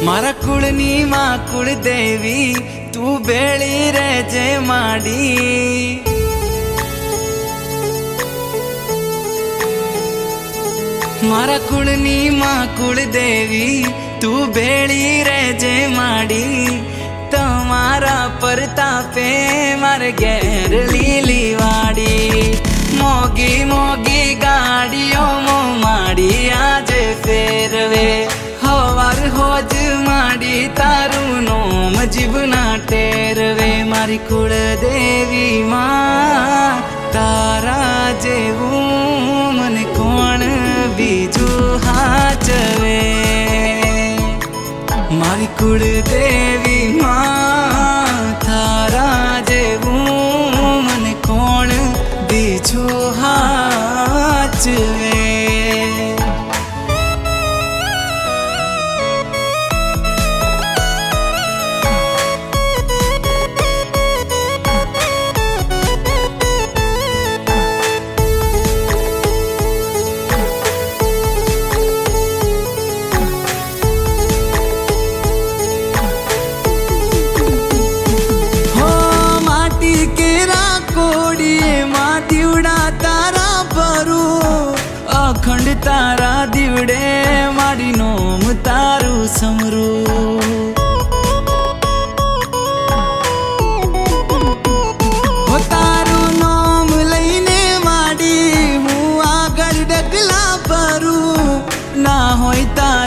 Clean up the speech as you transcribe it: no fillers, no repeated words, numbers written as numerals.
મારા કુળની માં કુળદેવી તું બેળી રહેજે માડી મારા કુળની માં કુળદેવી તું બેળી રહેજે માડી તમારા પરતાપે મારે ઘેર લીલી વાડી મોગી મોગી ગાડીઓ માડી આજે ફેરવે હવાર હોજ માડી તારું નોમ જીવના ટેરવે મારી કુળદેવી માં તારા જેવું મને કોણ બીજું હાચવે મારી કુળદેવી માં તારા જેવું મને કોણ બીજું હાચવે અખંડ તારા દીવડે મારી નોમ તારું સમરું